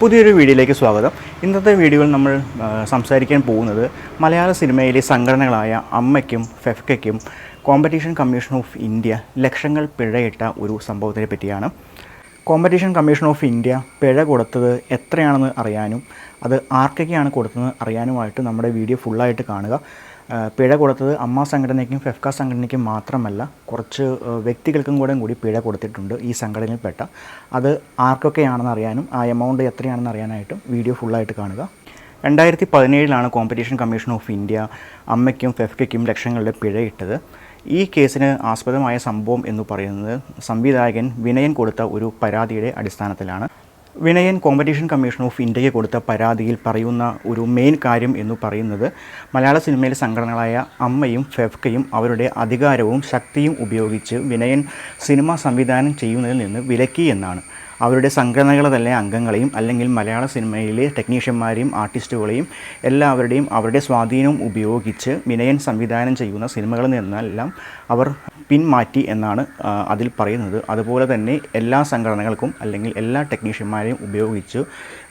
പുതിയൊരു വീഡിയോയിലേക്ക് സ്വാഗതം. ഇന്നത്തെ വീഡിയോയിൽ നമ്മൾ സംസാരിക്കാൻ പോകുന്നത് മലയാള സിനിമയിലെ സംഘടനകളായ അമ്മയ്ക്കും ഫെഫ്കയ്ക്കും കോമ്പറ്റീഷൻ കമ്മീഷൻ ഓഫ് ഇന്ത്യ ലക്ഷങ്ങൾ പിഴയിട്ട ഒരു സംഭവത്തിനെ പറ്റിയാണ്. കോമ്പറ്റീഷൻ കമ്മീഷൻ ഓഫ് ഇന്ത്യ പിഴ കൊടുത്തത് എത്രയാണെന്ന് അറിയാനും അത് ആർക്കൊക്കെയാണ് കൊടുത്തതെന്ന് അറിയാനുമായിട്ട് നമ്മുടെ വീഡിയോ ഫുള്ളായിട്ട് കാണുക. പിഴ കൊടുത്തത് അമ്മ സംഘടനയ്ക്കും ഫെഫ്ക സംഘടനയ്ക്കും മാത്രമല്ല, കുറച്ച് വ്യക്തികൾക്കും കൂടി പിഴ കൊടുത്തിട്ടുണ്ട് ഈ സംഘടനയിൽപ്പെട്ട. അത് ആർക്കൊക്കെയാണെന്ന് അറിയാനും ആ എമൗണ്ട് എത്രയാണെന്ന് അറിയാനായിട്ടും വീഡിയോ ഫുള്ളായിട്ട് കാണുക. 2017 കോമ്പറ്റീഷൻ കമ്മീഷൻ ഓഫ് ഇന്ത്യ അമ്മയ്ക്കും ഫെഫ്കയ്ക്കും ലക്ഷങ്ങളുടെ പിഴയിട്ടത്. ഈ കേസിന് ആസ്പദമായ സംഭവം എന്ന് പറയുന്നത് സംവിധായകൻ വിനയൻ കൊടുത്ത ഒരു പരാതിയുടെ അടിസ്ഥാനത്തിലാണ്. വിനയൻ കോമ്പറ്റീഷൻ കമ്മീഷൻ ഓഫ് ഇന്ത്യയ്ക്ക് കൊടുത്ത പരാതിയിൽ പറയുന്ന ഒരു മെയിൻ കാര്യം എന്ന് പറയുന്നത് മലയാള സിനിമയിലെ സംഘടനകളായ അമ്മയും ഫെഫ്കയും അവരുടെ അധികാരവും ശക്തിയും ഉപയോഗിച്ച് വിനയൻ സിനിമ സംവിധാനം ചെയ്യുന്നതിൽ നിന്ന് വിലക്കി എന്നാണ്. അവരുടെ സംഘടനകളെ തന്നെ അംഗങ്ങളെയും അല്ലെങ്കിൽ മലയാള സിനിമയിലെ ടെക്നീഷ്യന്മാരെയും ആർട്ടിസ്റ്റുകളെയും എല്ലാവരുടെയും അവരുടെ സ്വാധീനം ഉപയോഗിച്ച് വിനയൻ സംവിധാനം ചെയ്യുന്ന സിനിമകളിൽ നിന്നെല്ലാം അവർ പിന്മാറ്റി എന്നാണ് അതിൽ പറയുന്നത്. അതുപോലെ തന്നെ എല്ലാ സംഘടനകൾക്കും അല്ലെങ്കിൽ എല്ലാ ടെക്നീഷ്യന്മാരെയും ഉപയോഗിച്ച്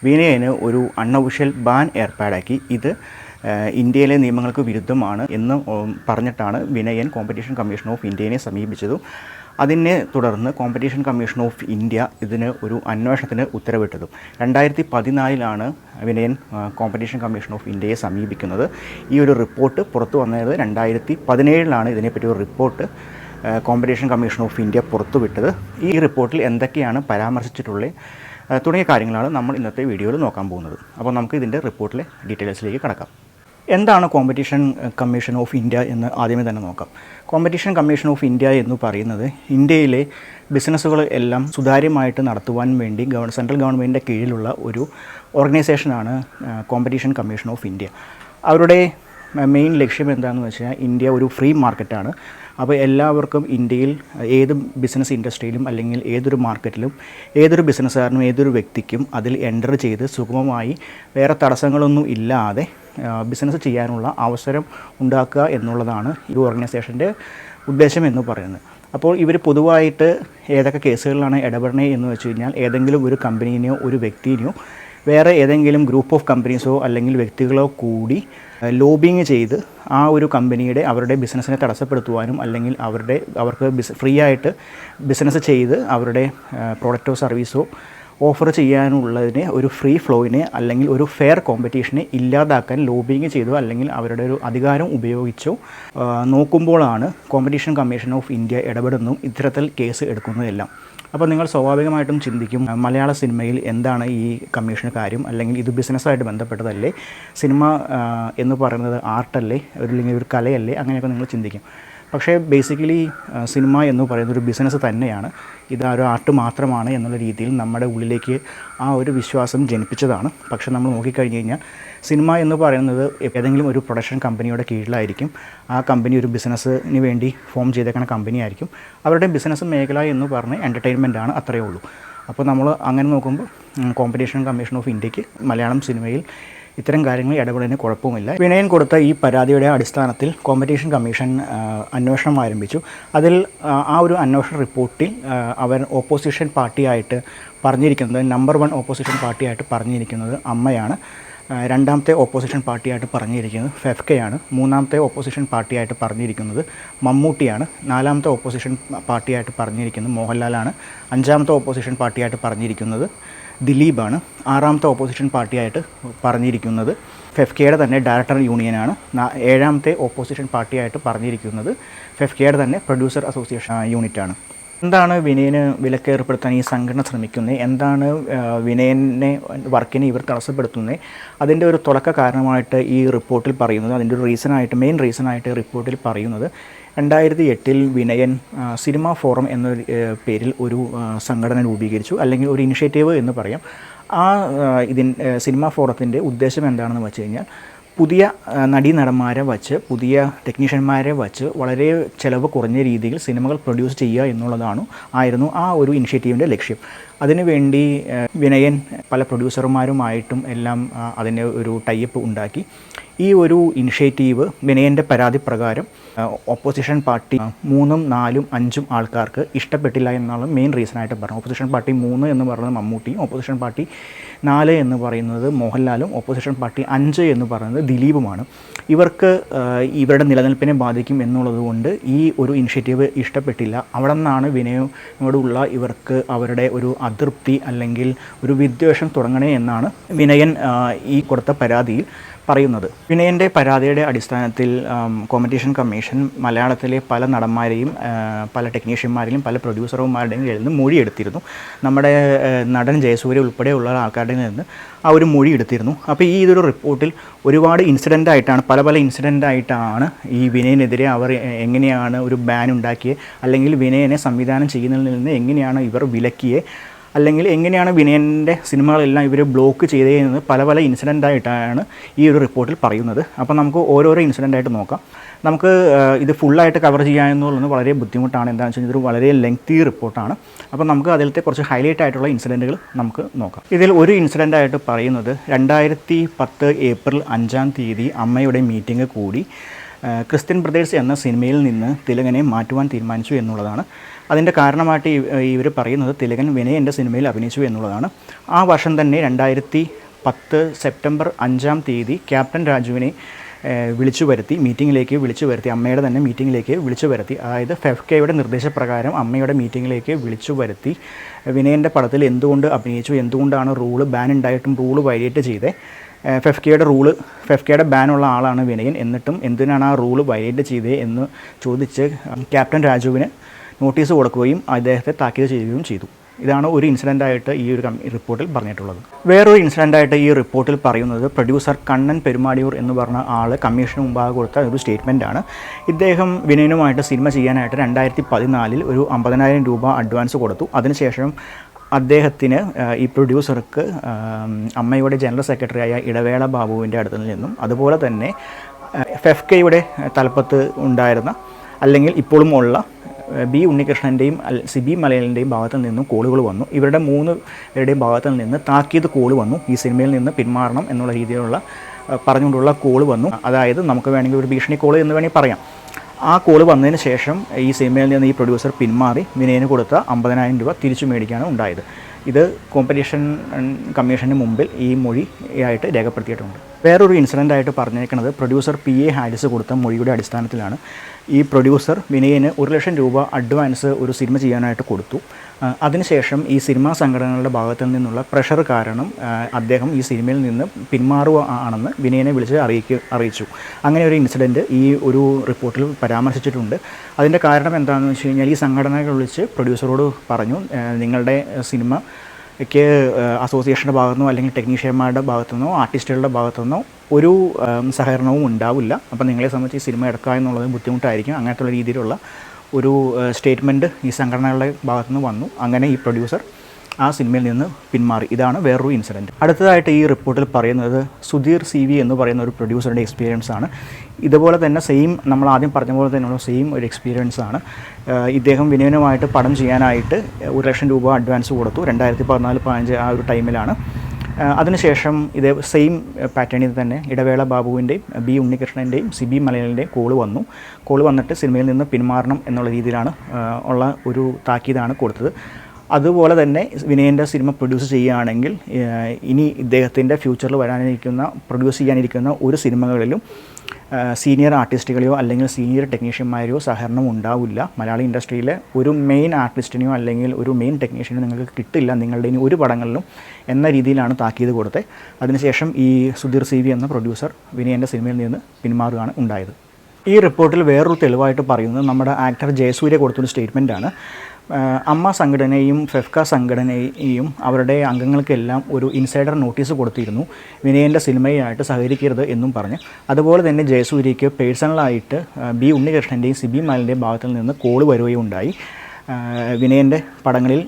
വിനയന് ഒരു അൺഒഫീഷ്യൽ ബാൻ ഏർപ്പാടാക്കി. ഇത് ഇന്ത്യയിലെ നിയമങ്ങൾക്ക് വിരുദ്ധമാണ് എന്ന് പറഞ്ഞിട്ടാണ് വിനയൻ കോമ്പറ്റീഷൻ കമ്മീഷൻ ഓഫ് ഇന്ത്യയെ സമീപിച്ചത്. അതിനെ തുടർന്ന് കോമ്പറ്റീഷൻ കമ്മീഷൻ ഓഫ് ഇന്ത്യ ഇതിന് ഒരു അന്വേഷണത്തിന് ഉത്തരവിട്ടതും. 2014 വിനയൻ കോമ്പറ്റീഷൻ കമ്മീഷൻ ഓഫ് ഇന്ത്യയെ സമീപിക്കുന്നത്. ഈ ഒരു റിപ്പോർട്ട് പുറത്തു വന്നത് 2017 ഇതിനെപ്പറ്റി ഒരു report competition commission of India പുറത്തുവിട്ടത്. ഈ റിപ്പോർട്ടിൽ എന്തൊക്കെയാണ് പരാമർശിച്ചിട്ടുള്ളത് തുടങ്ങിയ കാര്യങ്ങളാണ് നമ്മൾ ഇന്നത്തെ വീഡിയോയിൽ നോക്കാൻ പോകുന്നത്. അപ്പോൾ നമുക്ക് ഇതിൻ്റെ റിപ്പോർട്ടിലെ ഡീറ്റെയിൽസിലേക്ക് കടക്കാം. എന്താണ് കോമ്പറ്റീഷൻ കമ്മീഷൻ ഓഫ് ഇന്ത്യ എന്ന് ആദ്യമേ തന്നെ നോക്കാം. കോമ്പറ്റീഷൻ കമ്മീഷൻ ഓഫ് ഇന്ത്യ എന്ന് പറയുന്നത് ഇന്ത്യയിലെ ബിസിനസ്സുകൾ എല്ലാം സുതാര്യമായിട്ട് നടത്തുവാൻ വേണ്ടി സെൻട്രൽ ഗവൺമെൻറ്റിൻ്റെ കീഴിലുള്ള ഒരു ഓർഗനൈസേഷനാണ് കോമ്പറ്റീഷൻ കമ്മീഷൻ ഓഫ് ഇന്ത്യ. അവരുടെ മെയിൻ ലക്ഷ്യം എന്താണെന്ന് വെച്ചാൽ ഇന്ത്യ ഒരു ഫ്രീ മാർക്കറ്റാണ്. അപ്പോൾ എല്ലാവർക്കും ഇന്ത്യയിൽ ഏത് ബിസിനസ് ഇൻഡസ്ട്രിയിലും അല്ലെങ്കിൽ ഏതൊരു മാർക്കറ്റിലും ഏതൊരു ബിസിനസ്സുകാരനും ഏതൊരു വ്യക്തിക്കും അതിൽ എൻ്റർ ചെയ്ത് സുഗമമായി വേറെ തടസ്സങ്ങളൊന്നും ഇല്ലാതെ ബിസിനസ് ചെയ്യാനുള്ള അവസരം ഉണ്ടാക്കുക എന്നുള്ളതാണ് ഈ ഓർഗനൈസേഷൻ്റെ ഉദ്ദേശം എന്ന് പറയുന്നത്. അപ്പോൾ ഇവർ പൊതുവായിട്ട് ഏതൊക്കെ കേസുകളിലാണ് ഇടപെടണത് എന്ന് വെച്ച് കഴിഞ്ഞാൽ, ഏതെങ്കിലും ഒരു കമ്പനീനെയോ ഒരു വ്യക്തിനെയോ വേറെ ഏതെങ്കിലും ഗ്രൂപ്പ് ഓഫ് കമ്പനീസോ അല്ലെങ്കിൽ വ്യക്തികളോ കൂടി ലോബിങ് ചെയ്ത് ആ ഒരു കമ്പനിയുടെ അവരുടെ ബിസിനസ്സിനെ തടസ്സപ്പെടുത്തുവാനും അല്ലെങ്കിൽ അവർക്ക് ഫ്രീ ആയിട്ട് ബിസിനസ് ചെയ്ത് അവരുടെ പ്രോഡക്റ്റോ സർവീസോ ഓഫർ ചെയ്യാനുള്ളതിനെ ഒരു ഫ്രീ ഫ്ലോയിനെ അല്ലെങ്കിൽ ഒരു ഫെയർ കോമ്പറ്റീഷനെ ഇല്ലാതാക്കാൻ ലോബിങ് ചെയ്തോ അല്ലെങ്കിൽ അവരുടെ ഒരു അധികാരം ഉപയോഗിച്ചോ നോക്കുമ്പോഴാണ് കോമ്പറ്റീഷൻ കമ്മീഷൻ ഓഫ് ഇന്ത്യ ഇടപെടുന്നതും ഇത്തരത്തിൽ കേസ് എടുക്കുന്നതെല്ലാം. അപ്പോൾ നിങ്ങൾ സ്വാഭാവികമായിട്ടും ചിന്തിക്കും, മലയാള സിനിമയിൽ എന്താണ് ഈ കമ്മീഷന് കാര്യം, അല്ലെങ്കിൽ ഇത് ബിസിനസ്സായിട്ട് ബന്ധപ്പെട്ടതല്ലേ, സിനിമ എന്ന് പറയുന്നത് ആർട്ടല്ലേ, അല്ലെങ്കിൽ ഒരു കലയല്ലേ, അങ്ങനെയൊക്കെ നിങ്ങൾ ചിന്തിക്കും. പക്ഷേ ബേസിക്കലി സിനിമ എന്ന് പറയുന്നത് ഒരു ബിസിനസ് തന്നെയാണ്. ഇത് ഒരു ആർട്ട് മാത്രമാണ് എന്നുള്ള രീതിയിൽ നമ്മുടെ ഉള്ളിലേക്ക് ആ ഒരു വിശ്വാസം ജനിപ്പിച്ചതാണ്. പക്ഷേ നമ്മൾ നോക്കിക്കഴിഞ്ഞ് കഴിഞ്ഞാൽ സിനിമ എന്ന് പറയുന്നത് ഏതെങ്കിലും ഒരു പ്രൊഡക്ഷൻ കമ്പനിയുടെ കീഴിലായിരിക്കും. ആ കമ്പനി ഒരു ബിസിനസ്സിന് വേണ്ടി ഫോം ചെയ്തേക്കുന്ന കമ്പനിയായിരിക്കും. അവരുടെ ബിസിനസ് മേഖല എന്ന് പറഞ്ഞ് എൻ്റർടൈൻമെൻറ്റാണ്, അത്രയേ ഉള്ളൂ. അപ്പോൾ നമ്മൾ അങ്ങനെ നോക്കുമ്പോൾ കോമ്പറ്റീഷൻ കമ്മീഷൻ ഓഫ് ഇന്ത്യക്ക് മലയാളം സിനിമയിൽ ഇത്തരം കാര്യങ്ങൾ ഇടപെടുന്നതിന് കുഴപ്പമില്ല. വിനയൻ കൊടുത്ത ഈ പരാതിയുടെ അടിസ്ഥാനത്തിൽ കോമ്പറ്റീഷൻ കമ്മീഷൻ അന്വേഷണം ആരംഭിച്ചു. അതിൽ ആ ഒരു അന്വേഷണ റിപ്പോർട്ടിൽ അവർ ഓപ്പോസിഷൻ പാർട്ടിയായിട്ട് പറഞ്ഞിരിക്കുന്നത്, നമ്പർ 1 ഓപ്പോസിഷൻ പാർട്ടിയായിട്ട് പറഞ്ഞിരിക്കുന്നത് അമ്മയാണ്. രണ്ടാമത്തെ ഓപ്പോസിഷൻ പാർട്ടിയായിട്ട് പറഞ്ഞിരിക്കുന്നത് ഫെഫ്കയാണ്. മൂന്നാമത്തെ ഓപ്പോസിഷൻ പാർട്ടിയായിട്ട് പറഞ്ഞിരിക്കുന്നത് മമ്മൂട്ടിയാണ്. നാലാമത്തെ ഓപ്പോസിഷൻ പാർട്ടിയായിട്ട് പറഞ്ഞിരിക്കുന്നത് മോഹൻലാലാണ്. അഞ്ചാമത്തെ ഓപ്പോസിഷൻ പാർട്ടിയായിട്ട് പറഞ്ഞിരിക്കുന്നത് ദിലീപാണ്. ആറാമത്തെ ഓപ്പോസിഷൻ പാർട്ടിയായിട്ട് പറഞ്ഞിരിക്കുന്നത് ഫെഫ്കയുടെ തന്നെ ഡയറക്ടർ യൂണിയനാണ്. ഏഴാമത്തെ ഓപ്പോസിഷൻ പാർട്ടിയായിട്ട് പറഞ്ഞിരിക്കുന്നത് ഫെഫ്കയുടെ തന്നെ പ്രൊഡ്യൂസർ അസോസിയേഷൻ യൂണിറ്റാണ്. എന്താണ് വിനയന് വിലക്കേർപ്പെടുത്താൻ ഈ സംഘടന ശ്രമിക്കുന്നത്, എന്താണ് വിനയനെ വർക്കിനെ ഇവർ തടസ്സപ്പെടുത്തുന്നത്, അതിൻ്റെ ഒരു തുടക്ക കാരണമായിട്ട് ഈ റിപ്പോർട്ടിൽ പറയുന്നത്, അതിൻ്റെ ഒരു മെയിൻ റീസണായിട്ട് റിപ്പോർട്ടിൽ പറയുന്നത് 2008 വിനയൻ സിനിമ ഫോറം എന്ന പേരിൽ ഒരു സംഘടന രൂപീകരിച്ചു, അല്ലെങ്കിൽ ഒരു ഇനിഷ്യേറ്റീവ് എന്ന് പറയാം. ആ സിനിമ ഫോറത്തിൻ്റെ ഉദ്ദേശം എന്താണെന്ന് വെച്ച് കഴിഞ്ഞാൽ, പുതിയ നടീനടന്മാരെ വച്ച് പുതിയ ടെക്നീഷ്യന്മാരെ വച്ച് വളരെ ചിലവ് കുറഞ്ഞ രീതിയിൽ സിനിമകൾ പ്രൊഡ്യൂസ് ചെയ്യുക ആയിരുന്നു ആ ഒരു ഇനിഷ്യേറ്റീവിൻ്റെ ലക്ഷ്യം. അതിനുവേണ്ടി വിനയൻ പല പ്രൊഡ്യൂസർമാരുമായിട്ടും എല്ലാം അതിൻ്റെ ഒരു ടൈപ്പ് ഉണ്ടാക്കി. ഈ ഒരു ഇനിഷ്യേറ്റീവ് വിനയൻ്റെ പരാതി പ്രകാരം ഓപ്പോസിഷൻ പാർട്ടി 3, 4, 5 ആൾക്കാർക്ക് ഇഷ്ടപ്പെട്ടില്ല എന്നുള്ള മെയിൻ റീസണായിട്ട് പറഞ്ഞു. ഓപ്പോസിഷൻ പാർട്ടി 3 എന്ന് പറയുന്നത് മമ്മൂട്ടിയും, ഓപ്പോസിഷൻ പാർട്ടി 4 എന്ന് പറയുന്നത് മോഹൻലാലും, ഓപ്പോസിഷൻ പാർട്ടി 5 എന്ന് പറയുന്നത് ദിലീപുമാണ്. ഇവർക്ക് ഇവരുടെ നിലനിൽപ്പിനെ ബാധിക്കും എന്നുള്ളതുകൊണ്ട് ഈ ഒരു ഇനിഷ്യേറ്റീവ് ഇഷ്ടപ്പെട്ടില്ല. അവിടെ നിന്നാണ് വിനയനോടുള്ള ഇവർക്ക് അവരുടെ ഒരു അതൃപ്തി അല്ലെങ്കിൽ ഒരു വിദ്വേഷം തുടങ്ങണേ എന്നാണ് വിനയൻ ഈ കൊടുത്ത പരാതിയിൽ പറയുന്നത്. വിനയൻ്റെ പരാതിയുടെ അടിസ്ഥാനത്തിൽ കോമ്പറ്റീഷൻ കമ്മീഷൻ മലയാളത്തിലെ പല നടന്മാരെയും പല ടെക്നീഷ്യന്മാരെയും പല പ്രൊഡ്യൂസർമാരുടെയും കയ്യിൽ നിന്ന് മൊഴിയെടുത്തിരുന്നു. നമ്മുടെ നടൻ ജയസൂര്യ ഉൾപ്പെടെയുള്ള ആൾക്കാരുടെ നിന്ന് ആ ഒരു മൊഴി എടുത്തിരുന്നു. അപ്പോൾ ഈ ഇതൊരു റിപ്പോർട്ടിൽ ഒരുപാട് ഇൻസിഡൻ്റായിട്ടാണ് പല ഇൻസിഡൻ്റായിട്ടാണ് ഈ വിനയനെതിരെ അവർ എങ്ങനെയാണ് ഒരു ബാൻ ഉണ്ടാക്കിയത്, അല്ലെങ്കിൽ വിനയനെ സംവിധാനം ചെയ്യുന്നതിൽ നിന്ന് എങ്ങനെയാണ് ഇവർ വിലക്കിയത്, അല്ലെങ്കിൽ എങ്ങനെയാണ് വിനയൻ്റെ സിനിമകളെല്ലാം ഇവർ ബ്ലോക്ക് ചെയ്തതെന്ന് പല ഇൻസിഡൻ്റായിട്ടാണ് ഈ ഒരു റിപ്പോർട്ടിൽ പറയുന്നത്. അപ്പോൾ നമുക്ക് ഓരോരോ ഇൻസിഡൻ്റായിട്ട് നോക്കാം. നമുക്ക് ഇത് ഫുള്ളായിട്ട് കവർ ചെയ്യാമെന്നുള്ളത് വളരെ ബുദ്ധിമുട്ടാണ്. എന്താണെന്ന് വെച്ചാൽ ഇതൊരു വളരെ ലെങ്തി റിപ്പോർട്ടാണ്. അപ്പോൾ നമുക്ക് അതിലത്തെ കുറച്ച് ഹൈലൈറ്റ് ആയിട്ടുള്ള ഇൻസിഡൻറ്റുകൾ നമുക്ക് നോക്കാം. ഇതിൽ ഒരു ഇൻസിഡൻ്റായിട്ട് പറയുന്നത് 2010 ഏപ്രിൽ 5-ാം തീയതി അമ്മയുടെ മീറ്റിംഗ് കൂടി ക്രിസ്ത്യൻ ബ്രദേഴ്സ് എന്ന സിനിമയിൽ നിന്ന് തിലകനെ മാറ്റുവാൻ തീരുമാനിച്ചു എന്നുള്ളതാണ്. അതിൻ്റെ കാരണമായിട്ട് ഇവർ പറയുന്നത് തിലകൻ വിനയൻ്റെ സിനിമയിൽ അഭിനയിച്ചു എന്നുള്ളതാണ്. ആ വർഷം തന്നെ 2010 സെപ്റ്റംബർ 5-ാം തീയതി ക്യാപ്റ്റൻ രാജുവിനെ മീറ്റിങ്ങിലേക്ക് വിളിച്ചു വരുത്തി, അമ്മയുടെ തന്നെ മീറ്റിങ്ങിലേക്ക് വിളിച്ചു വരുത്തി. അതായത് ഫെഫ്കയുടെ നിർദ്ദേശപ്രകാരം അമ്മയുടെ മീറ്റിങ്ങിലേക്ക് വിളിച്ചു വരുത്തി വിനയൻ്റെ പടത്തിൽ എന്തുകൊണ്ട് അഭിനയിച്ചു, എന്തുകൊണ്ടാണ് ബാൻ ഉണ്ടായിട്ടും റൂള് വയലേറ്റ് ചെയ്തത്, ഫെഫ്കയുടെ ബാനുള്ള ആളാണ് വിനയൻ, എന്നിട്ടും എന്തിനാണ് ആ റൂള് വയലേറ്റ് ചെയ്തത് എന്ന് ചോദിച്ച് ക്യാപ്റ്റൻ രാജുവിന് നോട്ടീസ് കൊടുക്കുകയും അദ്ദേഹത്തെ താക്കീത് ചെയ്യുകയും ചെയ്തു. ഇതാണ് ഒരു ഇൻസിഡൻ്റായിട്ട് ഈ ഒരു റിപ്പോർട്ടിൽ പറഞ്ഞിട്ടുള്ളത്. വേറൊരു ഇൻസിഡൻ്റായിട്ട് ഈ റിപ്പോർട്ടിൽ പറയുന്നത് പ്രൊഡ്യൂസർ കണ്ണൻ പെരുമാടിയൂർ എന്ന് പറഞ്ഞ ആൾ കമ്മീഷന് മുമ്പാകെ കൊടുത്ത ഒരു സ്റ്റേറ്റ്മെൻറ്റാണ്. ഇദ്ദേഹം വിനയനുമായിട്ട് സിനിമ ചെയ്യാനായിട്ട് 2014 ഒരു 50,000 രൂപ അഡ്വാൻസ് കൊടുത്തു. അതിനുശേഷം അദ്ദേഹത്തിന് ഈ പ്രൊഡ്യൂസർക്ക് അമ്മയുടെ ജനറൽ സെക്രട്ടറിയായ ഇടവേള ബാബുവിൻ്റെ അടുത്തു നിന്നും അതുപോലെ തന്നെ ഫെഫ്കയുടെ തലപ്പത്ത് ഉണ്ടായിരുന്ന അല്ലെങ്കിൽ ഇപ്പോഴും ഉള്ള ബി ഉണ്ണികൃഷ്ണൻ്റെയും സിബി മലയലിൻ്റെയും ഭാഗത്തു നിന്നും കോളുകൾ വന്നു. ഇവരുടെ 3 പേരുടെയും ഭാഗത്തു നിന്ന് താക്കീത് കോൾ വന്നു. ഈ സിനിമയിൽ നിന്ന് പിന്മാറണം എന്നുള്ള രീതിയിലുള്ള പറഞ്ഞുകൊണ്ടുള്ള കോൾ വന്നു. അതായത് നമുക്ക് വേണമെങ്കിൽ ഒരു ഭീഷണി കോൾ എന്ന് വേണമെങ്കിൽ പറയാം. ആ കോൾ വന്നതിന് ശേഷം ഈ സിനിമയിൽ നിന്ന് ഈ പ്രൊഡ്യൂസർ പിന്മാറി വിനയന് കൊടുത്ത 50,000 രൂപ തിരിച്ചു മേടിക്കാണ് ഉണ്ടായത്. ഇത് കോമ്പറ്റീഷൻ കമ്മീഷന് മുമ്പിൽ ഈ മൊഴിയായിട്ട് രേഖപ്പെടുത്തിയിട്ടുണ്ട്. വേറൊരു ഇൻസിഡൻ്റായിട്ട് പറഞ്ഞേക്കുന്നത് പ്രൊഡ്യൂസർ PA ഹാരിസ് കൊടുത്ത മൊഴിയുടെ അടിസ്ഥാനത്തിലാണ്. ഈ പ്രൊഡ്യൂസർ വിനയന് 1,00,000 രൂപ അഡ്വാൻസ് ഒരു സിനിമ ചെയ്യാനായിട്ട് കൊടുത്തു. അതിനുശേഷം ഈ സിനിമാ സംഘടനകളുടെ ഭാഗത്തു നിന്നുള്ള പ്രഷർ കാരണം അദ്ദേഹം ഈ സിനിമയിൽ നിന്ന് പിന്മാറുകയാണെന്ന് വിനയനെ വിളിച്ച് അറിയിച്ചു. അങ്ങനെ ഒരു ഇൻസിഡൻറ്റ് ഈ ഒരു റിപ്പോർട്ടിൽ പരാമർശിച്ചിട്ടുണ്ട്. അതിൻ്റെ കാരണം എന്താണെന്ന് വെച്ച് കഴിഞ്ഞാൽ ഈ സംഘടനകൾ വിളിച്ച് പ്രൊഡ്യൂസറോട് പറഞ്ഞു, നിങ്ങളുടെ സിനിമയ്ക്ക് അസോസിയേഷൻ്റെ ഭാഗത്തുനിന്നോ അല്ലെങ്കിൽ ടെക്നീഷ്യന്മാരുടെ ഭാഗത്തുനിന്നോ ആർട്ടിസ്റ്റുകളുടെ ഭാഗത്തുനിന്നോ ഒരു സഹകരണവും ഉണ്ടാവില്ല. അപ്പോൾ നിങ്ങളെ സംബന്ധിച്ച് ഈ സിനിമ എടുക്കുക എന്നുള്ളത് ബുദ്ധിമുട്ടായിരിക്കും. അങ്ങനത്തുള്ള രീതിയിലുള്ള ഒരു സ്റ്റേറ്റ്മെൻറ്റ് ഈ സംഘടനകളുടെ ഭാഗത്തുനിന്ന് വന്നു. അങ്ങനെ ഈ പ്രൊഡ്യൂസർ ആ സിനിമയിൽ നിന്ന് പിന്മാറി. ഇതാണ് വേറൊരു ഇൻസിഡൻറ്റ്. അടുത്തതായിട്ട് ഈ റിപ്പോർട്ടിൽ പറയുന്നത് സുധീർ CV എന്ന് പറയുന്ന ഒരു പ്രൊഡ്യൂസറുടെ എക്സ്പീരിയൻസ് ആണ്. ഇതുപോലെ തന്നെ നമ്മൾ ആദ്യം പറഞ്ഞ പോലെ തന്നെയുള്ള സെയിം ഒരു എക്സ്പീരിയൻസ് ആണ്. ഇദ്ദേഹം വിനയനുമായിട്ട് പടം ചെയ്യാനായിട്ട് 1,00,000 രൂപ അഡ്വാൻസ് കൊടുത്തു. 2014-15 ആ ഒരു ടൈമിലാണ്. അതിനുശേഷം ഇതേ സെയിം പാറ്റേണിൽ തന്നെ ഇടവേള ബാബുവിൻ്റെയും ബി ഉണ്ണികൃഷ്ണൻ്റെയും സിബി മലയാലിൻ്റെയും കോൾ വന്നിട്ട് സിനിമയിൽ നിന്ന് പിന്മാറണം എന്നുള്ള രീതിയിലാണ് ഉള്ള ഒരു താക്കീതാണ് കൊടുത്തത്. അതുപോലെ തന്നെ വിനയൻ്റെ സിനിമ പ്രൊഡ്യൂസ് ചെയ്യുകയാണെങ്കിൽ ഇനി ഇദ്ദേഹത്തിൻ്റെ ഫ്യൂച്ചറിൽ പ്രൊഡ്യൂസ് ചെയ്യാനിരിക്കുന്ന ഒരു സിനിമകളിലും സീനിയർ ആർട്ടിസ്റ്റുകളെയോ അല്ലെങ്കിൽ സീനിയർ ടെക്നീഷ്യന്മാരെയോ സഹകരണം ഉണ്ടാവില്ല. മലയാളി ഇൻഡസ്ട്രിയിലെ ഒരു മെയിൻ ആർട്ടിസ്റ്റിനെയോ അല്ലെങ്കിൽ ഒരു മെയിൻ ടെക്നീഷ്യനെയോ നിങ്ങൾക്ക് കിട്ടില്ല നിങ്ങളുടെ ഇനി ഒരു പടങ്ങളിലും എന്ന രീതിയിലാണ് താക്കീത് കൊടുത്തത്. അതിനുശേഷം ഈ സുധീർ CV എന്ന പ്രൊഡ്യൂസർ വിനയൻ്റെ സിനിമയിൽ നിന്ന് പിന്മാറുകയാണ് ഉണ്ടായത്. ഈ റിപ്പോർട്ടിൽ വേറൊരു തെളിവായിട്ട് പറയുന്നത് നമ്മുടെ ആക്ടർ ജയസൂര്യ കൊടുത്തൊരു സ്റ്റേറ്റ്മെൻറ്റാണ്. അമ്മ സംഘടനയും ഫെഫ്ക സംഘടനയും അവരുടെ അംഗങ്ങൾക്കെല്ലാം ഒരു ഇൻസൈഡർ നോട്ടീസ് കൊടുത്തിരുന്നു, വിനയൻ്റെ സിനിമയായിട്ട് സഹകരിക്കരുത് എന്നും പറഞ്ഞ്. അതുപോലെ തന്നെ ജയസൂര്യയ്ക്ക് പേഴ്സണലായിട്ട് ബി ഉണ്ണികൃഷ്ണൻ്റെയും സിബി മലൻ്റെയും ഭാഗത്തിൽ നിന്ന് കോൾ വരികയുണ്ടായി, വിനയൻ്റെ പടങ്ങളിൽ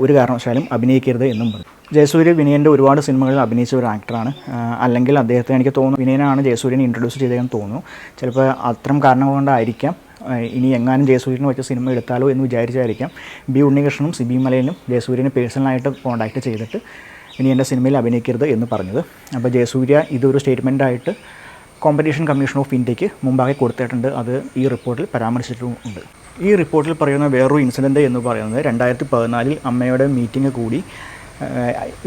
ഒരു കാരണവശാലും അഭിനയിക്കരുത് എന്നും പറഞ്ഞു. ജയസൂര്യ വിനയൻ്റെ ഒരുപാട് സിനിമകളിൽ അഭിനയിച്ച ഒരു ആക്ടറാണ്. അല്ലെങ്കിൽ അദ്ദേഹത്തെ എനിക്ക് തോന്നുന്നു വിനയനാണ് ജയസൂര്യനെ ഇൻട്രൊഡ്യൂസ് ചെയ്തതെന്ന് തോന്നുന്നു. ചിലപ്പോൾ അത്തരം കാരണം കൊണ്ടായിരിക്കാം ഇനി എങ്ങാനും ജയസൂര്യനെ വെച്ച സിനിമ എടുത്താലോ എന്ന് വിചാരിച്ചായിരിക്കാം ബി ഉണ്ണികൃഷ്ണനും സിബി മലയിലും ജയസൂര്യനെ പേഴ്സണലായിട്ട് കോൺടാക്റ്റ് ചെയ്തിട്ട് വിനയൻ്റെ സിനിമയിൽ അഭിനയിക്കരുത് എന്ന് പറഞ്ഞത്. അപ്പോൾ ജയസൂര്യ ഇതൊരു സ്റ്റേറ്റ്മെൻറ്റായിട്ട് കോമ്പറ്റീഷൻ കമ്മീഷൻ ഓഫ് ഇന്ത്യക്ക് മുമ്പാകെ കൊടുത്തിട്ടുണ്ട്. അത് ഈ റിപ്പോർട്ടിൽ പരാമർശിച്ചിട്ടുമുണ്ട്. ഈ റിപ്പോർട്ടിൽ പറയുന്ന വേറൊരു ഇൻസിഡൻറ്റ് എന്ന് പറയുന്നത് 2014 അമ്മയുടെ മീറ്റിംഗ് കൂടി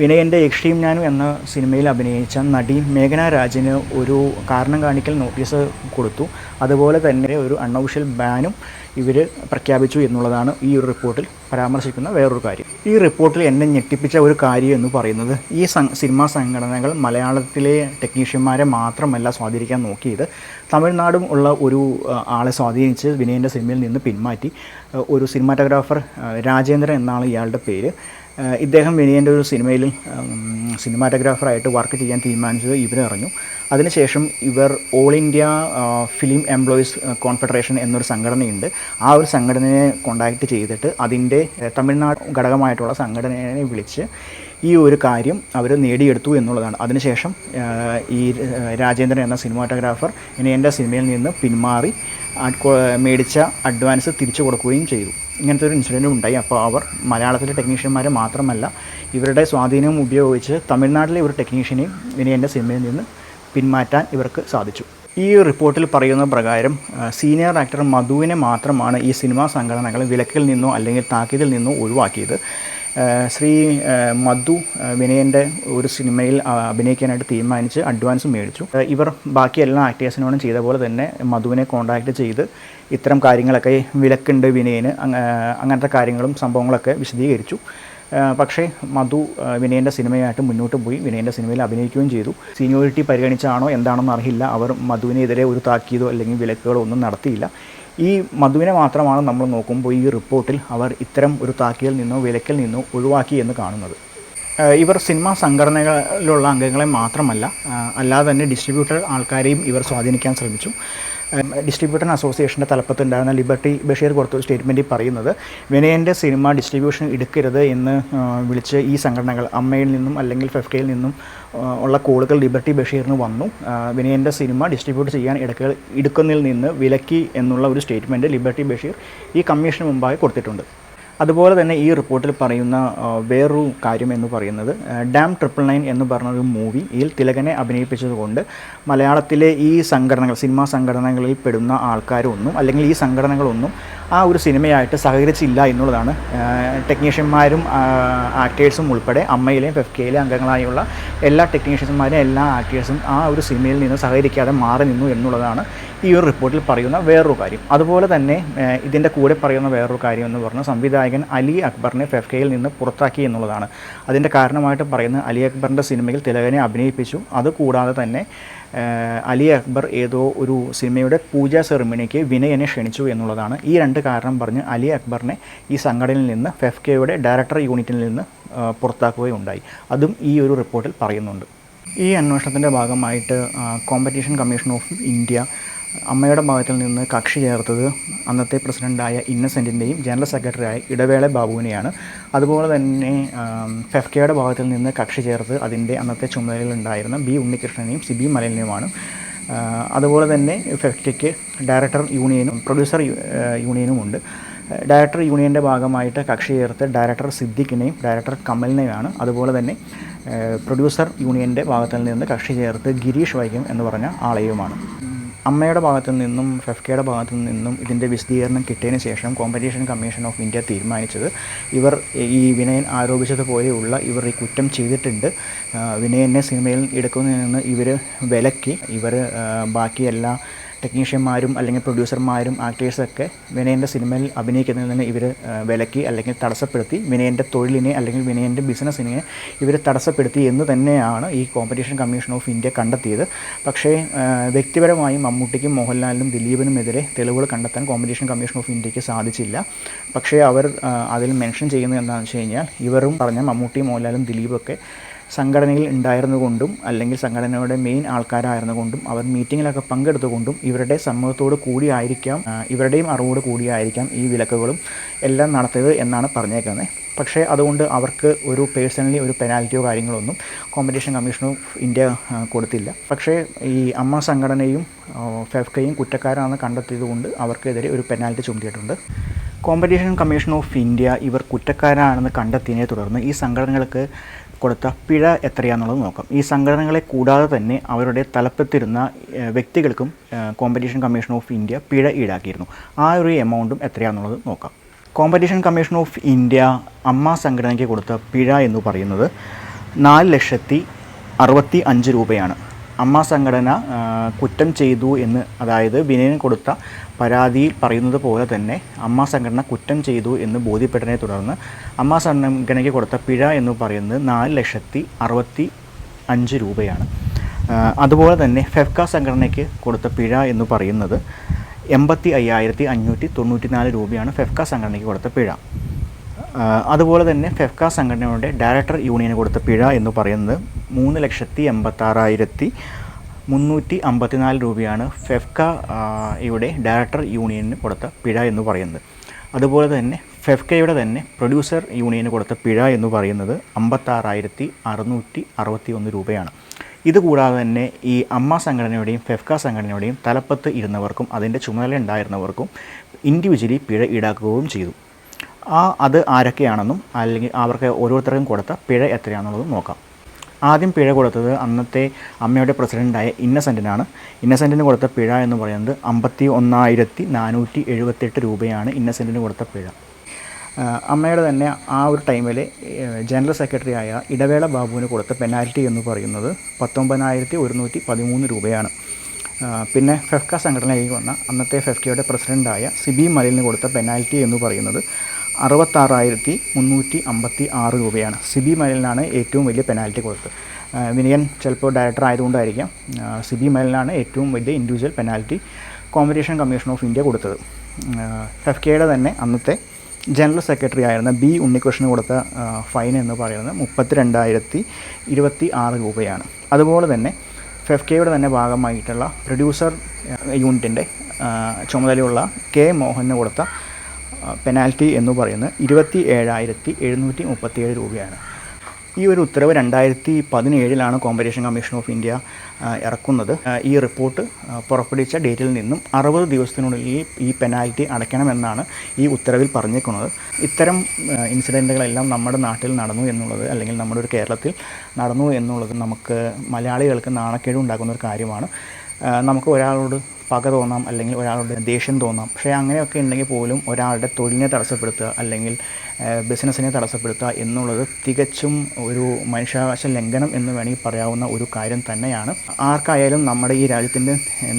വിനയൻ്റെ എക്സ്ട്രീം ഞാനു എന്ന സിനിമയിൽ അഭിനയിച്ച നടി മേഘന രാജിന് ഒരു കാരണം കാണിക്കൽ നോട്ടീസ് കൊടുത്തു. അതുപോലെ തന്നെ ഒരു അൺഒഫീഷ്യൽ ബാനും ഇവർ പ്രഖ്യാപിച്ചു എന്നുള്ളതാണ് ഈ ഒരു റിപ്പോർട്ടിൽ പരാമർശിക്കുന്ന വേറൊരു കാര്യം. ഈ റിപ്പോർട്ടിൽ എന്നെ ഞെട്ടിപ്പിച്ച ഒരു കാര്യം എന്ന് പറയുന്നത് ഈ സിനിമാ സംഘടനകൾ മലയാളത്തിലെ ടെക്നീഷ്യന്മാരെ മാത്രമല്ല സ്വാധീനിക്കാൻ നോക്കിയത്, തമിഴ്നാടും ഉള്ള ഒരു ആളെ സ്വാധീനിച്ച് വിനയൻ്റെ സിനിമയിൽ നിന്ന് പിന്മാറ്റി. ഒരു സിനിമാറ്റോഗ്രാഫർ രാജേന്ദ്രൻ എന്നാണ് ഇയാളുടെ പേര്. ഇദ്ദേഹം വിനയൻ്റെ ഒരു സിനിമയിൽ സിനിമാറ്റോഗ്രാഫറായിട്ട് വർക്ക് ചെയ്യാൻ തീരുമാനിച്ചത് ഇവരറിഞ്ഞു. അതിനുശേഷം ഇവർ all India film employees confederation എന്നൊരു സംഘടനയുണ്ട്. ആ ഒരു സംഘടനയെ കോൺടാക്റ്റ് ചെയ്തിട്ട് അതിൻ്റെ തമിഴ്നാട് ഘടകമായിട്ടുള്ള സംഘടനയെ വിളിച്ച് ഈ ഒരു കാര്യം അവർ നേടിയെടുത്തു എന്നുള്ളതാണ്. അതിനുശേഷം ഈ രാജേന്ദ്രൻ എന്ന സിനിമാറ്റോഗ്രാഫർ വിനയൻ്റെ സിനിമയിൽ നിന്ന് പിന്മാറി മേടിച്ച അഡ്വാൻസ് തിരിച്ചു കൊടുക്കുകയും ചെയ്തു. ഇങ്ങനത്തെ ഒരു ഇൻസിഡൻറ്റും ഉണ്ടായി. അപ്പോൾ അവർ മലയാളത്തിലെ ടെക്നീഷ്യന്മാരെ മാത്രമല്ല ഇവരുടെ സ്വാധീനം ഉപയോഗിച്ച് തമിഴ്നാട്ടിലെ ഒരു ടെക്നീഷ്യനെയും വിനയൻ്റെ സിനിമയിൽ നിന്ന് പിന്മാറ്റാൻ ഇവർക്ക് സാധിച്ചു. ഈ റിപ്പോർട്ടിൽ പറയുന്ന പ്രകാരം സീനിയർ ആക്ടർ മധുവിനെ മാത്രമാണ് ഈ സിനിമാ സംഘടനകൾ വിലക്കിൽ നിന്നോ അല്ലെങ്കിൽ താക്കീതിൽ നിന്നോ ഒഴിവാക്കിയത്. ശ്രീ മധു വിനയൻ്റെ ഒരു സിനിമയിൽ അഭിനയിക്കാനായിട്ട് തീരുമാനിച്ച് അഡ്വാൻസ് മേടിച്ചു. ഇവർ ബാക്കി എല്ലാ ആക്ടേഴ്സിനോടും ചെയ്ത പോലെ തന്നെ മധുവിനെ കോൺടാക്റ്റ് ചെയ്ത് ഇത്തരം കാര്യങ്ങളൊക്കെ വിലക്കുണ്ട് വിനയന്, അങ്ങനത്തെ കാര്യങ്ങളും സംഭവങ്ങളൊക്കെ വിശദീകരിച്ചു. പക്ഷേ മധു വിനയൻ്റെ സിനിമയായിട്ട് മുന്നോട്ട് പോയി വിനയൻ്റെ സിനിമയിൽ അഭിനയിക്കുകയും ചെയ്തു. സീനിയോറിറ്റി പരിഗണിച്ചാണോ എന്താണെന്ന് അറിയില്ല, അവർ മധുവിനെതിരെ ഒരു താക്കീതോ അല്ലെങ്കിൽ വിലക്കുകളോ ഒന്നും നടത്തിയില്ല. ഈ മധുവിനെ മാത്രമാണ് നമ്മൾ നോക്കുമ്പോൾ ഈ റിപ്പോർട്ടിൽ അവർ ഇത്തരം ഒരു താക്കീതിൽ നിന്നോ വിലക്കിൽ നിന്നോ ഒഴിവാക്കി എന്ന് കാണുന്നത്. ഇവർ സിനിമാ സംഘടനകളിലുള്ള അംഗങ്ങളെ മാത്രമല്ല അല്ലാതെ തന്നെ ഡിസ്ട്രിബ്യൂട്ടർ ആൾക്കാരെയും ഇവർ സ്വാധീനിക്കാൻ ശ്രമിച്ചു. ഡിസ്ട്രിബ്യൂട്ടർ അസോസിയേഷൻ്റെ തലപ്പത്തുണ്ടായിരുന്ന ലിബർട്ടി ബഷീർ കൊടുത്തൊരു സ്റ്റേറ്റ്മെൻറ്റിൽ പറയുന്നത് വിനയൻ്റെ സിനിമ ഡിസ്ട്രിബ്യൂഷൻ എടുക്കരുത് എന്ന് വിളിച്ച് ഈ സംഘടനകൾ അമ്മയിൽ നിന്നും അല്ലെങ്കിൽ ഫെഫ്കയിൽ നിന്നും ഉള്ള കോളുകൾ ലിബർട്ടി ബഷീറിന് വന്നു. വിനയൻ്റെ സിനിമ ഡിസ്ട്രിബ്യൂട്ട് ചെയ്യാൻ എടുക്കുന്നതിൽ നിന്ന് വിലക്കി എന്നുള്ള ഒരു സ്റ്റേറ്റ്മെൻറ്റ് ലിബർട്ടി ബഷീർ ഈ കമ്മീഷന് മുമ്പായി കൊടുത്തിട്ടുണ്ട്. അതുപോലെ തന്നെ ഈ റിപ്പോർട്ടിൽ പറയുന്ന വേറൊരു കാര്യം എന്ന് പറയുന്നത് ഡാം 999 എന്ന് പറഞ്ഞൊരു മൂവിയിൽ തിലകനെ അഭിനയിപ്പിച്ചതുകൊണ്ട് മലയാളത്തിലെ ഈ സംഘടനകൾ സിനിമാ സംഘടനകളിൽ പെടുന്ന ആൾക്കാരൊന്നും അല്ലെങ്കിൽ ഈ സംഘടനകളൊന്നും ആ ഒരു സിനിമയായിട്ട് സഹകരിച്ചില്ല എന്നുള്ളതാണ്. ടെക്നീഷ്യന്മാരും ആക്ടേഴ്സും ഉൾപ്പെടെ അമ്മയിലെയും ഫെഫ്കയിലെ അംഗങ്ങളായുള്ള എല്ലാ ടെക്നീഷ്യന്മാരും എല്ലാ ആക്ടേഴ്സും ആ ഒരു സിനിമയിൽ നിന്ന് സഹകരിക്കാതെ മാറി നിന്നു എന്നുള്ളതാണ് ഈ ഒരു റിപ്പോർട്ടിൽ പറയുന്ന വേറൊരു കാര്യം. അതുപോലെ തന്നെ ഇതിൻ്റെ കൂടെ പറയുന്ന വേറൊരു കാര്യം എന്ന് പറഞ്ഞാൽ സംവിധായകൻ അലി അക്ബറിനെ ഫെഫ്കയിൽ നിന്ന് പുറത്താക്കി എന്നുള്ളതാണ്. അതിൻ്റെ കാരണമായിട്ട് പറയുന്നത് അലി അക്ബറിൻ്റെ സിനിമയിൽ തിലകനെ അഭിനയിപ്പിച്ചു. അതുകൂടാതെ തന്നെ അലി അക്ബർ ഏതോ ഒരു സിനിമയുടെ പൂജാ സെറിമണിക്ക് വിനയനെ ക്ഷണിച്ചു എന്നുള്ളതാണ്. ഈ രണ്ട് കാരണം പറഞ്ഞ് അലി അക്ബറിനെ ഈ സംഘടനയിൽ നിന്ന് ഫെഫ്കയുടെ ഡയറക്ടർ യൂണിറ്റിൽ നിന്ന് പുറത്താക്കുകയുണ്ടായി. അതും ഈ ഒരു റിപ്പോർട്ടിൽ പറയുന്നുണ്ട്. ഈ അന്വേഷണത്തിൻ്റെ ഭാഗമായിട്ട് കോമ്പറ്റീഷൻ കമ്മീഷൻ ഓഫ് ഇന്ത്യ അമ്മയുടെ ഭാഗത്തിൽ നിന്ന് കക്ഷി ചേർത്തത് അന്നത്തെ പ്രസിഡൻ്റായ ഇന്നസെൻറ്റിൻ്റെയും ജനറൽ സെക്രട്ടറിയായ ഇടവേള ബാബുവിനെയാണ്. അതുപോലെ തന്നെ ഫെഫ്കയുടെ ഭാഗത്തിൽ നിന്ന് കക്ഷി ചേർത്ത് അതിൻ്റെ അന്നത്തെ ചുമതലയിലുണ്ടായിരുന്ന ബി ഉണ്ണികൃഷ്ണനെയും സിബി മലലിനെയുമാണ്. അതുപോലെ തന്നെ ഫെഫ്കയ്ക്ക് ഡയറക്ടർ യൂണിയനും പ്രൊഡ്യൂസർ യൂണിയനുമുണ്ട്. ഡയറക്ടർ യൂണിയൻ്റെ ഭാഗമായിട്ട് കക്ഷി ചേർത്ത് ഡയറക്ടർ സിദ്ദിഖിനെയും ഡയറക്ടർ കമലിനെയാണ്. അതുപോലെ തന്നെ പ്രൊഡ്യൂസർ യൂണിയൻ്റെ ഭാഗത്തിൽ നിന്ന് കക്ഷി ചേർത്ത് ഗിരീഷ് വൈക്കം എന്ന് പറഞ്ഞ ആളെയുമാണ്. അമ്മയുടെ ഭാഗത്തു നിന്നും ഫെഫ്കയുടെ ഭാഗത്തു നിന്നും ഇതിൻ്റെ വിശദീകരണം കിട്ടിയതിന് ശേഷം കോമ്പറ്റീഷൻ കമ്മീഷൻ ഓഫ് ഇന്ത്യ തീരുമാനിച്ചത് ഇവർ ഈ വിനയൻ ആരോപിച്ചതുപോലെയുള്ള ഇവർ ഈ കുറ്റം ചെയ്തിട്ടുണ്ട്, വിനയനെ സിനിമയിൽ എടുക്കുന്നതിൽ നിന്ന് ഇവർ വിലക്കി. ഇവർ ബാക്കി എല്ലാ ടെക്നീഷ്യന്മാരും അല്ലെങ്കിൽ പ്രൊഡ്യൂസർമാരും ആക്ടേഴ്സൊക്കെ വിനയൻ്റെ സിനിമയിൽ അഭിനയിക്കുന്നതിൽ നിന്ന് ഇവർ വിലക്കി അല്ലെങ്കിൽ തടസ്സപ്പെടുത്തി. വിനയൻ്റെ തൊഴിലിനെ അല്ലെങ്കിൽ വിനയൻ്റെ ബിസിനസ്സിനെ ഇവർ തടസ്സപ്പെടുത്തി എന്ന് തന്നെയാണ് ഈ കോമ്പറ്റീഷൻ കമ്മീഷൻ ഓഫ് ഇന്ത്യ കണ്ടെത്തിയത്. പക്ഷേ വ്യക്തിപരമായും മമ്മൂട്ടിക്കും മോഹൻലാലിനും ദിലീപിനുമെതിരെ തെളിവുകൾ കണ്ടെത്താൻ കോമ്പറ്റീഷൻ കമ്മീഷൻ ഓഫ് ഇന്ത്യക്ക് സാധിച്ചില്ല. പക്ഷേ അവർ അതിൽ മെൻഷൻ ചെയ്യുന്നത് എന്താണെന്ന് വെച്ച് കഴിഞ്ഞാൽ ഇവരും പറഞ്ഞ മമ്മൂട്ടിയും മോഹൻലാലും ദിലീപൊക്കെ സംഘടനയിൽ ഉണ്ടായിരുന്നുകൊണ്ടും അല്ലെങ്കിൽ സംഘടനയുടെ മെയിൻ ആൾക്കാരായിരുന്നുകൊണ്ടും അവർ മീറ്റിങ്ങിലൊക്കെ പങ്കെടുത്തുകൊണ്ടും ഇവരുടെ സമ്മതത്തോട് കൂടിയായിരിക്കാം ഇവരുടെയും അറിവോട് കൂടിയായിരിക്കാം ഈ വിലക്കുകളും എല്ലാം നടത്തിയത് എന്നാണ് പറഞ്ഞേക്കുന്നത്. പക്ഷേ അതുകൊണ്ട് അവർക്ക് ഒരു പേഴ്സണലി ഒരു പെനാൽറ്റിയോ കാര്യങ്ങളൊന്നും കോമ്പറ്റീഷൻ കമ്മീഷൻ ഓഫ് ഇന്ത്യ കൊടുത്തില്ല. പക്ഷേ ഈ അമ്മ സംഘടനയും ഫെഫ്കയും കുറ്റക്കാരാണെന്ന് കണ്ടെത്തിയതുകൊണ്ട് അവർക്കെതിരെ ഒരു പെനാൽറ്റി ചുമത്തിയിട്ടുണ്ട്. കോമ്പറ്റീഷൻ കമ്മീഷൻ ഓഫ് ഇന്ത്യ ഇവർ കുറ്റക്കാരാണെന്ന് കണ്ടെത്തിയതിനെ തുടർന്ന് ഈ സംഘടനകൾക്ക് കൊടുത്ത പിഴ എത്രയാണെന്നുള്ളത് നോക്കാം. ഈ സംഘടനകളെ കൂടാതെ തന്നെ അവരുടെ തലപ്പത്തിരുന്ന വ്യക്തികൾക്കും കോമ്പറ്റീഷൻ കമ്മീഷൻ ഓഫ് ഇന്ത്യ പിഴ ഈടാക്കിയിരുന്നു. ആ ഒരു എമൗണ്ടും എത്രയാണെന്നുള്ളത് നോക്കാം. കോമ്പറ്റീഷൻ കമ്മീഷൻ ഓഫ് ഇന്ത്യ അമ്മ സംഘടനയ്ക്ക് കൊടുത്ത പിഴ എന്ന് പറയുന്നത് 4,65,000 രൂപയാണ്. അമ്മ സംഘടന കുറ്റം ചെയ്തു എന്ന്, അതായത് വിനയൻ കൊടുത്ത പരാതിയിൽ പറയുന്നത് പോലെ തന്നെ അമ്മ സംഘടന കുറ്റം ചെയ്തു എന്ന് ബോധ്യപ്പെട്ടതിനെ തുടർന്ന് അമ്മ സംഘടനയ്ക്ക് കൊടുത്ത പിഴ എന്ന് പറയുന്നത് 4,65,000 രൂപയാണ്. അതുപോലെ തന്നെ ഫെഫ്ക സംഘടനയ്ക്ക് കൊടുത്ത പിഴ എന്ന് പറയുന്നത് 85,594 രൂപയാണ് ഫെഫ്ക സംഘടനയ്ക്ക് കൊടുത്ത പിഴ. അതുപോലെ തന്നെ ഫെഫ്ക സംഘടനയുടെ ഡയറക്ടർ യൂണിയന് കൊടുത്ത പിഴ എന്ന് പറയുന്നത് 3,86,354 രൂപയാണ് ഫെഫ്ക യുടെ ഡയറക്ടർ യൂണിയന് കൊടുത്ത പിഴ എന്ന് പറയുന്നത്. അതുപോലെ തന്നെ ഫെഫ്കയുടെ തന്നെ പ്രൊഡ്യൂസർ യൂണിയന് കൊടുത്ത പിഴ എന്ന് പറയുന്നത് 56,661 രൂപയാണ്. ഇതുകൂടാതെ തന്നെ ഈ അമ്മ സംഘടനയുടെയും ഫെഫ്ക സംഘടനയുടെയും തലപ്പത്ത് ഇരുന്നവർക്കും അതിൻ്റെ ചുമതല ഉണ്ടായിരുന്നവർക്കും ഇൻഡിവിജ്വലി പിഴ ഈടാക്കുകയും ചെയ്തു. അത് ആരൊക്കെയാണെന്നും അല്ലെങ്കിൽ അവർക്ക് ഓരോരുത്തർക്കും കൊടുത്ത പിഴ എത്രയാണെന്നുള്ളതും നോക്കാം. ആദ്യം പിഴ കൊടുത്തത് അന്നത്തെ അമ്മയുടെ പ്രസിഡൻ്റായ ഇന്നസെൻറ്റിനാണ്. ഇന്നസെൻറ്റിന് കൊടുത്ത പിഴ എന്ന് പറയുന്നത് 51,478 രൂപയാണ് ഇന്നസെൻറ്റിന് കൊടുത്ത പിഴ. അമ്മയുടെ തന്നെ ആ ഒരു ടൈമിൽ ജനറൽ സെക്രട്ടറി ആയ ഇടവേള ബാബുവിന് കൊടുത്ത പെനാൽറ്റി എന്ന് പറയുന്നത് 19,113 രൂപയാണ്. പിന്നെ ഫെഫ്ക സംഘടനയിലേക്ക് വന്ന അന്നത്തെ ഫെഫ്കയുടെ പ്രസിഡൻ്റായ സിബി മലിന് കൊടുത്ത പെനാൽറ്റി എന്ന് പറയുന്നത് 66,356 രൂപയാണ്. സിബി മലിനാണ് ഏറ്റവും വലിയ പെനാൽറ്റി കൊടുത്തത്. വിനയൻ ചിലപ്പോൾ ഡയറക്ടർ ആയതുകൊണ്ടായിരിക്കാം സിബി മലിനാണ് ഏറ്റവും വലിയ individual penalty competition commission of India കൊടുത്തത്. ഫെഫ്കയുടെ തന്നെ അന്നത്തെ ജനറൽ സെക്രട്ടറി ആയിരുന്ന ബി ഉണ്ണികൃഷ്ണന് കൊടുത്ത ഫൈൻ എന്ന് പറയുന്നത് 32,026 രൂപയാണ്. അതുപോലെ തന്നെ ഫെഫ്കയുടെ തന്നെ ഭാഗമായിട്ടുള്ള പ്രൊഡ്യൂസർ യൂണിറ്റിൻ്റെ ചുമതലയുള്ള കെ മോഹന് കൊടുത്ത പെനാൽറ്റി എന്ന് പറയുന്നത് 27,737 രൂപയാണ്. ഈ ഒരു ഉത്തരവ് 2017 കോമ്പറ്റീഷൻ കമ്മീഷൻ ഓഫ് ഇന്ത്യ ഇറക്കുന്നത്. ഈ റിപ്പോർട്ട് പുറപ്പെടുവിച്ച ഡേറ്റിൽ നിന്നും 60 ദിവസത്തിനുള്ളിൽ ഈ പെനാൽറ്റി അടയ്ക്കണമെന്നാണ് ഈ ഉത്തരവിൽ പറഞ്ഞേക്കുന്നത്. ഇത്തരം ഇൻസിഡൻറ്റുകളെല്ലാം നമ്മുടെ നാട്ടിൽ നടന്നു എന്നുള്ളത്, അല്ലെങ്കിൽ നമ്മുടെ ഒരു കേരളത്തിൽ നടന്നു എന്നുള്ളത് നമുക്ക് മലയാളികൾക്ക് നാണക്കേട് ഉണ്ടാക്കുന്ന ഒരു കാര്യമാണ്. നമുക്ക് ഒരാളോട് പക തോന്നാം, അല്ലെങ്കിൽ ഒരാളുടെ ദേഷ്യം തോന്നാം. പക്ഷേ അങ്ങനെയൊക്കെ ഉണ്ടെങ്കിൽ പോലും ഒരാളുടെ തൊഴിലിനെ തടസ്സപ്പെടുത്തുക അല്ലെങ്കിൽ ബിസിനസ്സിനെ തടസ്സപ്പെടുത്തുക എന്നുള്ളത് തികച്ചും ഒരു മനുഷ്യാവകാശ ലംഘനം എന്ന് വേണമെങ്കിൽ പറയാവുന്ന ഒരു കാര്യം തന്നെയാണ്. ആർക്കായാലും നമ്മുടെ ഈ രാജ്യത്തിൻ്റെ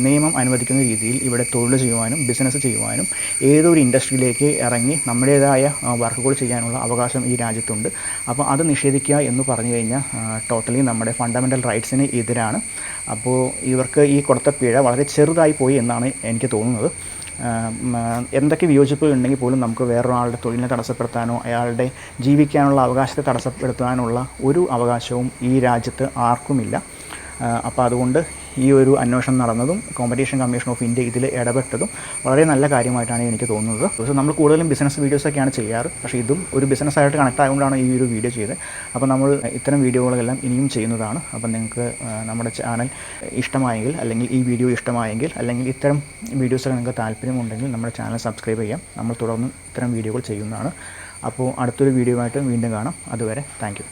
നിയമം അനുവദിക്കുന്ന രീതിയിൽ ഇവിടെ തൊഴിൽ ചെയ്യുവാനും ബിസിനസ് ചെയ്യുവാനും ഏതൊരു ഇൻഡസ്ട്രിയിലേക്ക് ഇറങ്ങി നമ്മുടേതായ വർക്കുകൾ ചെയ്യാനുള്ള അവകാശം ഈ രാജ്യത്തുണ്ട്. അപ്പോൾ അത് നിഷേധിക്കുക എന്ന് പറഞ്ഞു കഴിഞ്ഞാൽ ടോട്ടലി നമ്മുടെ ഫണ്ടമെൻ്റൽ റൈറ്റ്സിന് എതിരാണ്. അപ്പോൾ ഇവർക്ക് ഈ കൊടുത്ത പിഴ വളരെ ചെറുതായി പോയി എന്നാണ് എനിക്ക് തോന്നുന്നത്. എന്തൊക്കെ വിയോജിപ്പുകൾ ഉണ്ടെങ്കിൽ പോലും നമുക്ക് വേറൊരാളുടെ തൊഴിലിനെ തടസ്സപ്പെടുത്താനോ അയാളുടെ ജീവിക്കാനുള്ള അവകാശത്തെ തടസ്സപ്പെടുത്താനുള്ള ഒരു അവകാശവും ഈ രാജ്യത്ത് ആർക്കുമില്ല. അപ്പോൾ അതുകൊണ്ട് ഈ ഒരു അന്വേഷണം നടന്നതും കോമ്പറ്റീഷൻ കമ്മീഷൻ ഓഫ് ഇന്ത്യ ഇതിൽ ഇടപെട്ടതും വളരെ നല്ല കാര്യമായിട്ടാണ് എനിക്ക് തോന്നുന്നത്. പക്ഷേ നമ്മൾ കൂടുതലും ബിസിനസ് വീഡിയോസൊക്കെയാണ് ചെയ്യാറ്, പക്ഷേ ഇതും ഒരു ബിസിനസ്സായിട്ട് കണക്ട് ആയതുകൊണ്ടാണ് ഈ ഒരു വീഡിയോ ചെയ്തത്. അപ്പോൾ നമ്മൾ ഇത്തരം വീഡിയോകളെല്ലാം ഇനിയും ചെയ്യുന്നതാണ്. അപ്പോൾ നിങ്ങൾക്ക് നമ്മുടെ ചാനൽ ഇഷ്ടമായെങ്കിൽ, അല്ലെങ്കിൽ ഈ വീഡിയോ ഇഷ്ടമായെങ്കിൽ, അല്ലെങ്കിൽ ഇത്തരം വീഡിയോസൊക്കെ നിങ്ങൾക്ക് താല്പര്യമുണ്ടെങ്കിൽ നമ്മുടെ ചാനൽ സബ്സ്ക്രൈബ് ചെയ്യാം. നമ്മൾ തുടർന്ന് ഇത്തരം വീഡിയോകൾ ചെയ്യുന്നതാണ്. അപ്പോൾ അടുത്തൊരു വീഡിയോ ആയിട്ട് വീണ്ടും കാണാം. അതുവരെ താങ്ക് യു.